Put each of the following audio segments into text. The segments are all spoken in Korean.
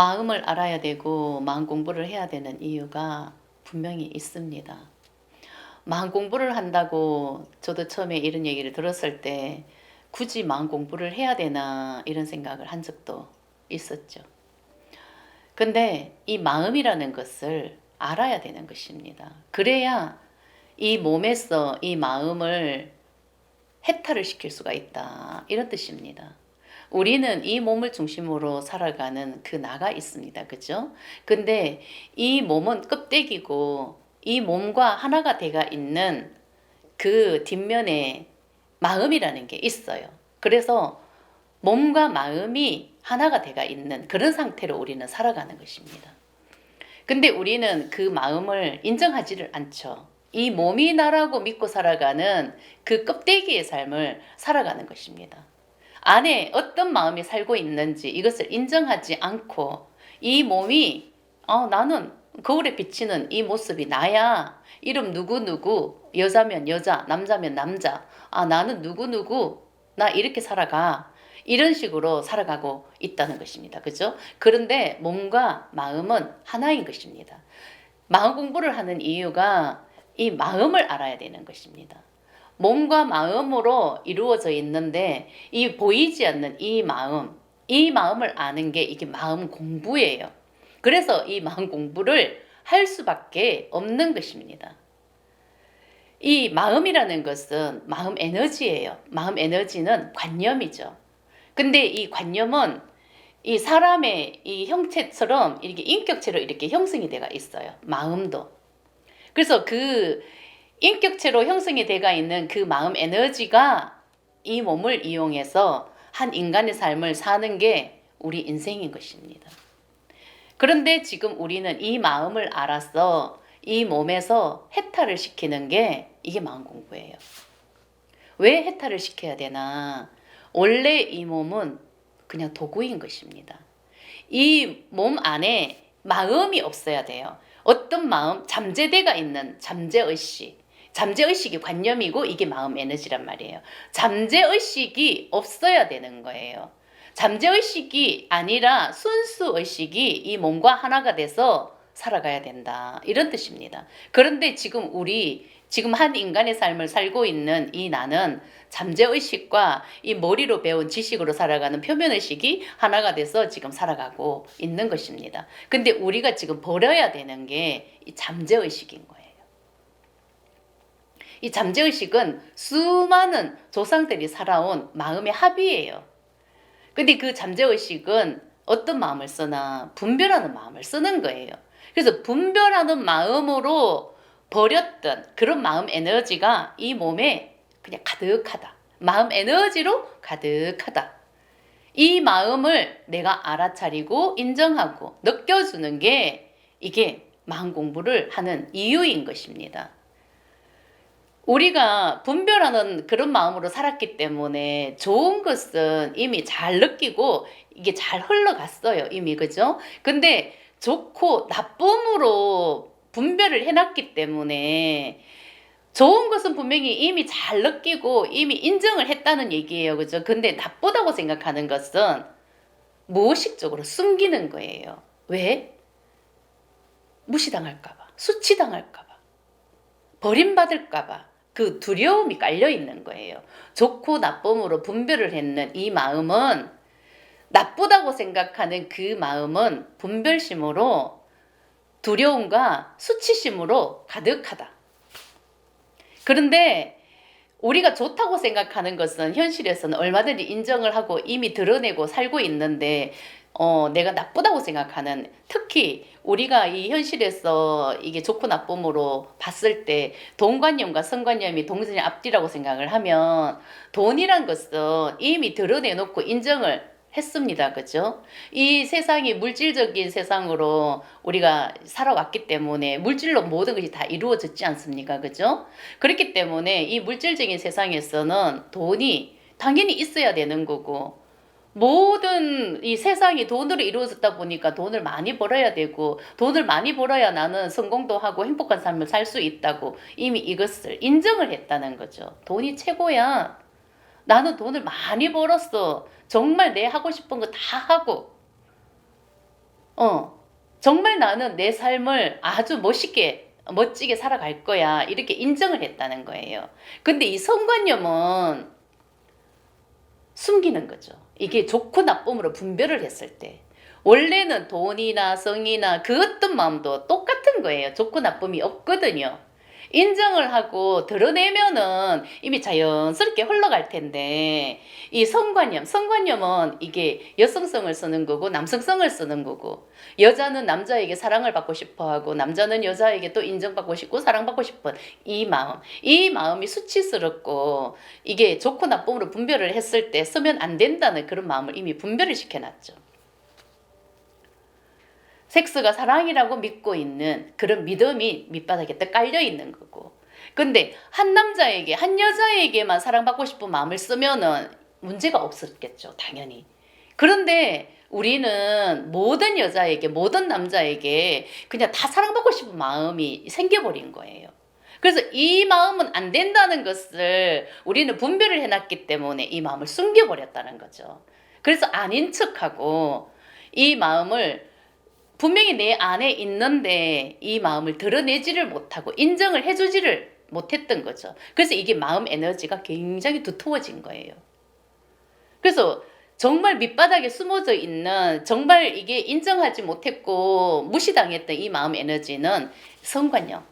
마음을 알아야 되고 마음 공부를 해야 되는 이유가 분명히 있습니다. 마음 공부를 한다고 저도 처음에 이런 얘기를 들었을 때 굳이 마음 공부를 해야 되나 이런 생각을 한 적도 있었죠. 근데 이 마음이라는 것을 알아야 되는 것입니다. 그래야 이 몸에서 이 마음을 해탈을 시킬 수가 있다. 이런 뜻입니다. 우리는 이 몸을 중심으로 살아가는 그 나가 있습니다. 그죠? 근데 이 몸은 껍데기고 이 몸과 하나가 돼가 있는 그 뒷면에 마음이라는 게 있어요. 그래서 몸과 마음이 하나가 돼가 있는 그런 상태로 우리는 살아가는 것입니다. 근데 우리는 그 마음을 인정하지를 않죠. 이 몸이 나라고 믿고 살아가는 그 껍데기의 삶을 살아가는 것입니다. 안에 어떤 마음이 살고 있는지 이것을 인정하지 않고 이 몸이 나는 거울에 비치는 이 모습이 나야. 이름 누구누구, 여자면 여자, 남자면 남자. 나는 누구누구, 나 이렇게 살아가. 이런 식으로 살아가고 있다는 것입니다. 그죠? 그런데 몸과 마음은 하나인 것입니다. 마음 공부를 하는 이유가 이 마음을 알아야 되는 것입니다. 몸과 마음으로 이루어져 있는데 이 보이지 않는 이 마음을 아는 게 이게 마음 공부예요. 그래서 이 마음 공부를 할 수밖에 없는 것입니다. 이 마음이라는 것은 마음 에너지예요. 마음 에너지는 관념이죠. 근데 이 관념은 이 사람의 이 형체처럼 이렇게 인격체로 이렇게 형성이 되어 있어요. 마음도. 그래서 그 인격체로 형성이 되어 있는 그 마음 에너지가 이 몸을 이용해서 한 인간의 삶을 사는 게 우리 인생인 것입니다. 그런데 지금 우리는 이 마음을 알아서 이 몸에서 해탈을 시키는 게 이게 마음 공부예요. 왜 해탈을 시켜야 되나? 원래 이 몸은 그냥 도구인 것입니다. 이 몸 안에 마음이 없어야 돼요. 어떤 마음? 잠재대가 있는 잠재의식. 잠재의식이 관념이고 이게 마음 에너지란 말이에요. 잠재의식이 없어야 되는 거예요. 잠재의식이 아니라 순수의식이 이 몸과 하나가 돼서 살아가야 된다. 이런 뜻입니다. 그런데 지금 한 인간의 삶을 살고 있는 이 나는 잠재의식과 이 머리로 배운 지식으로 살아가는 표면의식이 하나가 돼서 지금 살아가고 있는 것입니다. 근데 우리가 지금 버려야 되는 게 이 잠재의식인 거예요. 이 잠재의식은 수많은 조상들이 살아온 마음의 합의예요. 근데 그 잠재의식은 어떤 마음을 쓰나? 분별하는 마음을 쓰는 거예요. 그래서 분별하는 마음으로 버렸던 그런 마음 에너지가 이 몸에 그냥 가득하다. 마음 에너지로 가득하다. 이 마음을 내가 알아차리고 인정하고 느껴주는 게 이게 마음 공부를 하는 이유인 것입니다. 우리가 분별하는 그런 마음으로 살았기 때문에 좋은 것은 이미 잘 느끼고 이게 잘 흘러갔어요. 이미 그죠? 근데 좋고 나쁨으로 분별을 해놨기 때문에 좋은 것은 분명히 이미 잘 느끼고 이미 인정을 했다는 얘기예요. 그죠? 근데 나쁘다고 생각하는 것은 무의식적으로 숨기는 거예요. 왜? 무시당할까봐, 수치당할까봐, 버림받을까봐 그 두려움이 깔려 있는 거예요. 좋고 나쁨으로 분별을 했는 이 마음은 나쁘다고 생각하는 그 마음은 분별심으로 두려움과 수치심으로 가득하다. 그런데 우리가 좋다고 생각하는 것은 현실에서는 얼마든지 인정을 하고 이미 드러내고 살고 있는데 내가 나쁘다고 생각하는 특히 우리가 이 현실에서 이게 좋고 나쁨으로 봤을 때 돈관념과 성관념이 동전의 앞뒤라고 생각을 하면 돈이란 것은 이미 드러내놓고 인정을 했습니다. 그죠? 이 세상이 물질적인 세상으로 우리가 살아왔기 때문에 물질로 모든 것이 다 이루어졌지 않습니까? 그죠? 그렇기 때문에 이 물질적인 세상에서는 돈이 당연히 있어야 되는 거고 모든 이 세상이 돈으로 이루어졌다 보니까 돈을 많이 벌어야 되고 돈을 많이 벌어야 나는 성공도 하고 행복한 삶을 살 수 있다고 이미 이것을 인정을 했다는 거죠. 돈이 최고야. 나는 돈을 많이 벌었어. 정말 내 하고 싶은 거 다 하고 정말 나는 내 삶을 아주 멋지게 살아갈 거야. 이렇게 인정을 했다는 거예요. 근데 이 성관념은 숨기는 거죠. 이게 좋고 나쁨으로 분별을 했을 때. 원래는 돈이나 성이나 그 어떤 마음도 똑같은 거예요. 좋고 나쁨이 없거든요. 인정을 하고 드러내면은 이미 자연스럽게 흘러갈 텐데, 이 성관념은 이게 여성성을 쓰는 거고 남성성을 쓰는 거고, 여자는 남자에게 사랑을 받고 싶어 하고 남자는 여자에게 또 인정받고 싶고 사랑받고 싶은 이 마음이 수치스럽고, 이게 좋고 나쁨으로 분별을 했을 때 쓰면 안 된다는 그런 마음을 이미 분별을 시켜놨죠. 섹스가 사랑이라고 믿고 있는 그런 믿음이 밑바닥에 딱 깔려 있는 거고, 근데 한 남자에게 한 여자에게만 사랑받고 싶은 마음을 쓰면은 문제가 없었겠죠, 당연히. 그런데 우리는 모든 여자에게 모든 남자에게 그냥 다 사랑받고 싶은 마음이 생겨버린 거예요. 그래서 이 마음은 안 된다는 것을 우리는 분별을 해놨기 때문에 이 마음을 숨겨버렸다는 거죠. 그래서 아닌 척하고 이 마음을 분명히 내 안에 있는데 이 마음을 드러내지를 못하고 인정을 해주지를 못했던 거죠. 그래서 이게 마음 에너지가 굉장히 두터워진 거예요. 그래서 정말 밑바닥에 숨어져 있는, 정말 이게 인정하지 못했고 무시당했던 이 마음 에너지는 성관념.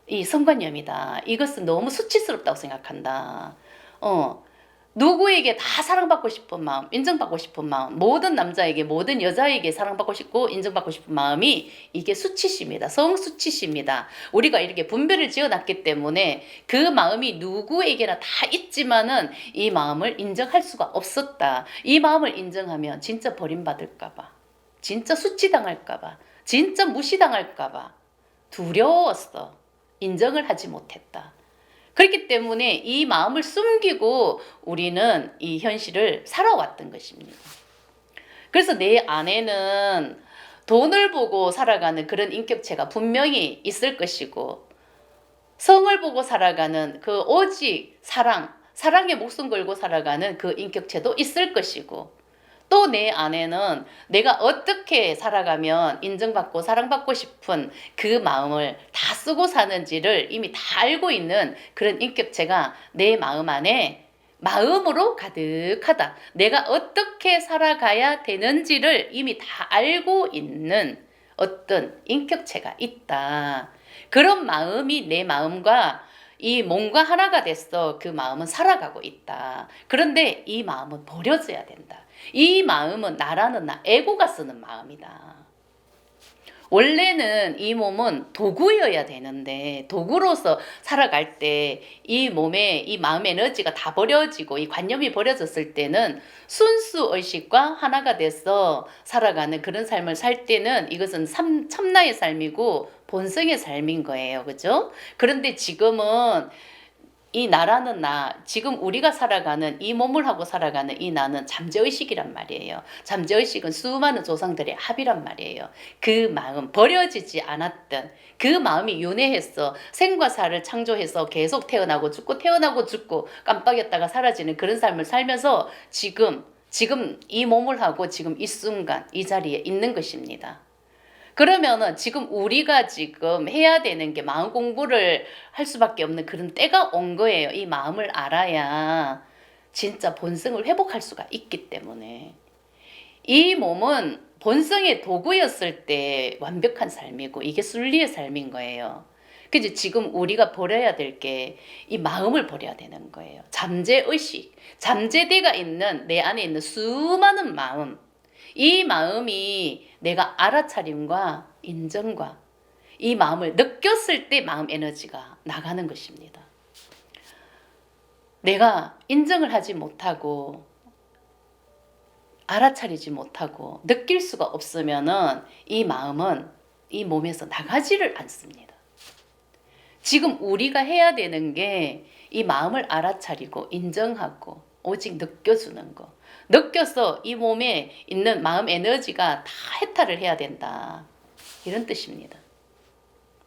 이 성관념이다. 이것은 너무 수치스럽다고 생각한다. 누구에게 다 사랑받고 싶은 마음, 인정받고 싶은 마음, 모든 남자에게 모든 여자에게 사랑받고 싶고 인정받고 싶은 마음이 이게 수치심이다. 성수치심이다. 우리가 이렇게 분별을 지어놨기 때문에 그 마음이 누구에게나 다 있지만은 이 마음을 인정할 수가 없었다. 이 마음을 인정하면 진짜 버림받을까봐, 진짜 수치당할까봐, 진짜 무시당할까봐 두려웠어. 인정을 하지 못했다. 그렇기 때문에 이 마음을 숨기고 우리는 이 현실을 살아왔던 것입니다. 그래서 내 안에는 돈을 보고 살아가는 그런 인격체가 분명히 있을 것이고, 성을 보고 살아가는 그 오직 사랑에 목숨 걸고 살아가는 그 인격체도 있을 것이고, 또 내 안에는 내가 어떻게 살아가면 인정받고 사랑받고 싶은 그 마음을 다 쓰고 사는지를 이미 다 알고 있는 그런 인격체가 내 마음 안에 마음으로 가득하다. 내가 어떻게 살아가야 되는지를 이미 다 알고 있는 어떤 인격체가 있다. 그런 마음이 내 마음과 이 몸과 하나가 됐어. 그 마음은 살아가고 있다. 그런데 이 마음은 버려져야 된다. 이 마음은 나라는 나, 에고가 쓰는 마음이다. 원래는 이 몸은 도구여야 되는데, 도구로서 살아갈 때 이 몸에 이 마음 에너지가 다 버려지고 이 관념이 버려졌을 때는 순수 의식과 하나가 돼서 살아가는 그런 삶을 살 때는 이것은 참나의 삶이고 본성의 삶인 거예요. 그죠? 그런데 지금은 이 나라는 나, 지금 우리가 살아가는 이 몸을 하고 살아가는 이 나는 잠재의식이란 말이에요. 잠재의식은 수많은 조상들의 합이란 말이에요. 그 마음, 버려지지 않았던 그 마음이 윤회해서 생과 사를 창조해서 계속 태어나고 죽고 태어나고 죽고 깜빡였다가 사라지는 그런 삶을 살면서 지금 이 몸을 하고 지금 이 순간 이 자리에 있는 것입니다. 그러면은 지금 우리가 지금 해야 되는 게 마음 공부를 할 수밖에 없는 그런 때가 온 거예요. 이 마음을 알아야 진짜 본성을 회복할 수가 있기 때문에. 이 몸은 본성의 도구였을 때 완벽한 삶이고 이게 순리의 삶인 거예요. 그지? 지금 우리가 버려야 될 게 이 마음을 버려야 되는 거예요. 잠재의식, 잠재대가 있는 내 안에 있는 수많은 마음, 이 마음이 내가 알아차림과 인정과 이 마음을 느꼈을 때 마음 에너지가 나가는 것입니다. 내가 인정을 하지 못하고 알아차리지 못하고 느낄 수가 없으면은 이 마음은 이 몸에서 나가지를 않습니다. 지금 우리가 해야 되는 게 이 마음을 알아차리고 인정하고 오직 느껴주는 거. 느껴서 이 몸에 있는 마음 에너지가 다 해탈을 해야 된다. 이런 뜻입니다.